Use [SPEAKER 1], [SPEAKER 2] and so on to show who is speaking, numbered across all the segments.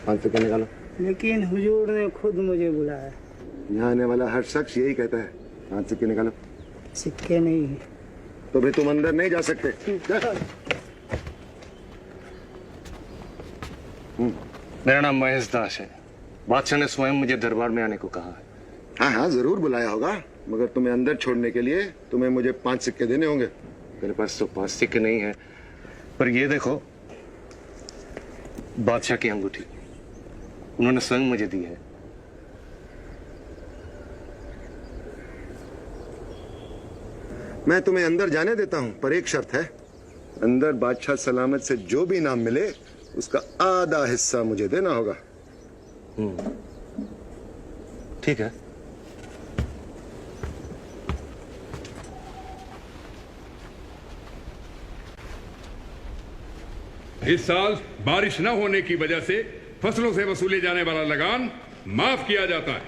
[SPEAKER 1] 5 सिक्के निकालो।
[SPEAKER 2] लेकिन हुजूर ने खुद मुझे बुलाया।
[SPEAKER 1] यहाँ आने वाला हर शख्स यही कहता है। 5 सिक्के निकालो।
[SPEAKER 2] सिक्के नहीं है।
[SPEAKER 1] तो भाई तुम अंदर नहीं जा सकते।
[SPEAKER 3] मेरा नाम महेश दास है। बादशाह ने स्वयं मुझे दरबार में आने को कहा है।
[SPEAKER 1] हाँ हाँ जरूर बुलाया होगा, मगर तुम्हें अंदर छोड़ने के लिए तुम्हें मुझे 5 सिक्के देने होंगे।
[SPEAKER 3] मेरे पास तो 5 सिक्के नहीं है, पर ये देखो, बादशाह की अंगूठी उन्होंने स्वयं मुझे दी है।
[SPEAKER 1] मैं तुम्हें अंदर जाने देता हूं, पर एक शर्त है। अंदर बादशाह सलामत से जो भी इनाम मिले उसका आधा हिस्सा मुझे देना होगा।
[SPEAKER 3] ठीक है।
[SPEAKER 4] इस साल बारिश न होने की वजह से फसलों से वसूले जाने वाला लगान माफ किया जाता है।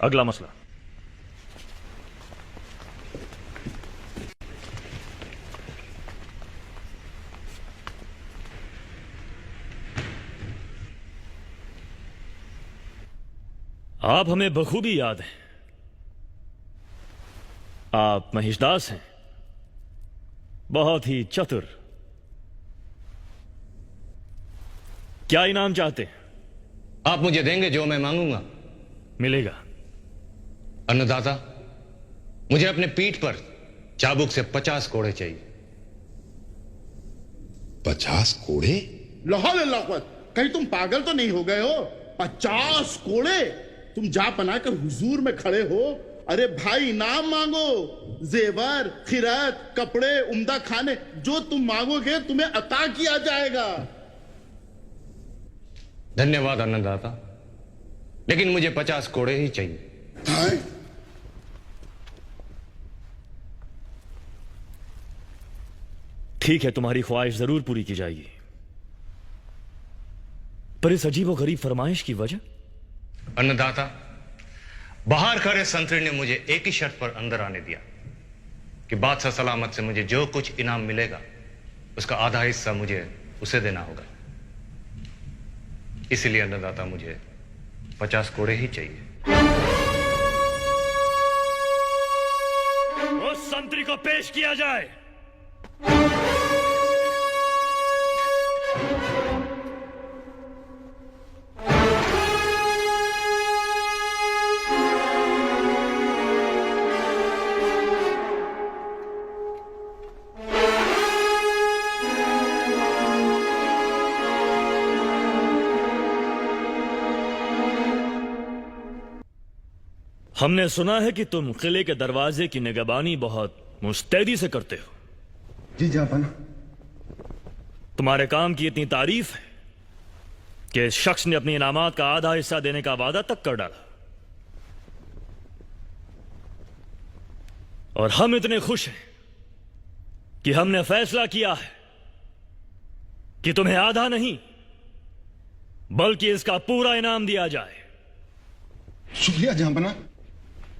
[SPEAKER 5] अगला मसला। आप हमें बखूबी याद हैं। आप महिषदास हैं, बहुत ही चतुर। क्या इनाम चाहते हैं?
[SPEAKER 3] आप मुझे देंगे जो मैं मांगूंगा।
[SPEAKER 5] मिलेगा।
[SPEAKER 3] अन्नदाता, मुझे अपने पीठ पर चाबुक से 50 कोड़े चाहिए।
[SPEAKER 6] 50 कोड़े?
[SPEAKER 7] लाहौल अल्लाह, कहीं तुम पागल तो नहीं हो गए हो? 50 कोड़े? तुम जा बनाकर हुजूर में खड़े हो। अरे भाई इनाम मांगो, जेवर, खिरात, कपड़े, उम्दा खाने, जो तुम मांगोगे तुम्हें अता किया जाएगा।
[SPEAKER 3] धन्यवाद अन्नदाता, लेकिन मुझे 50 कोड़े ही चाहिए।
[SPEAKER 5] ठीक है, तुम्हारी ख्वाहिश जरूर पूरी की जाएगी, पर इस अजीब और गरीब फरमाइश की वजह?
[SPEAKER 3] अन्नदाता, बाहर खड़े संतरी ने मुझे एक ही शर्त पर अंदर आने दिया कि बादशाह सलामत से मुझे जो कुछ इनाम मिलेगा उसका आधा हिस्सा मुझे उसे देना होगा। इसलिए अन्नदाता, मुझे 50 कोड़े ही चाहिए।
[SPEAKER 5] उस संतरी को पेश किया जाए। हमने सुना है कि तुम किले के दरवाजे की निगरानी बहुत मुस्तैदी से करते हो।
[SPEAKER 1] जी जापान।
[SPEAKER 5] तुम्हारे काम की इतनी तारीफ है कि इस शख्स ने अपनी इनामात का आधा हिस्सा देने का वादा तक कर डाला। और हम इतने खुश हैं कि हमने फैसला किया है कि तुम्हें आधा नहीं बल्कि इसका पूरा इनाम दिया जाए।
[SPEAKER 1] शुक्रिया जहांपना।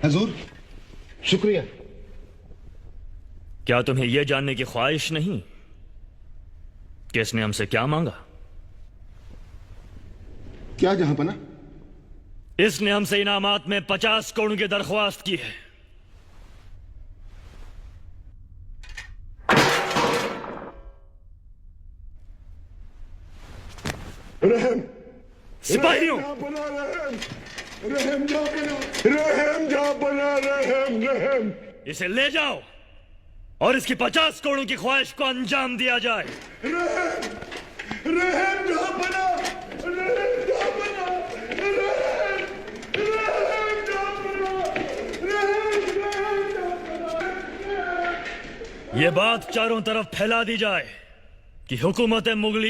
[SPEAKER 1] हजूर शुक्रिया।
[SPEAKER 5] क्या तुम्हें यह जानने की ख्वाहिश नहीं कि इसने हमसे क्या मांगा?
[SPEAKER 1] क्या जहांपना?
[SPEAKER 5] इसने हमसे इनामात में 50 करोड़ की दरख्वास्त की है।
[SPEAKER 1] रहम
[SPEAKER 5] सिपाहियों,
[SPEAKER 1] रहम जहांपना, रहम।
[SPEAKER 5] इसे ले जाओ और इसकी 50 करोड़ की ख्वाहिश को अंजाम दिया जाए।
[SPEAKER 1] रहम जहांपना,
[SPEAKER 5] यह बात चारों तरफ फैला दी जाए कि हुकूमत मुगली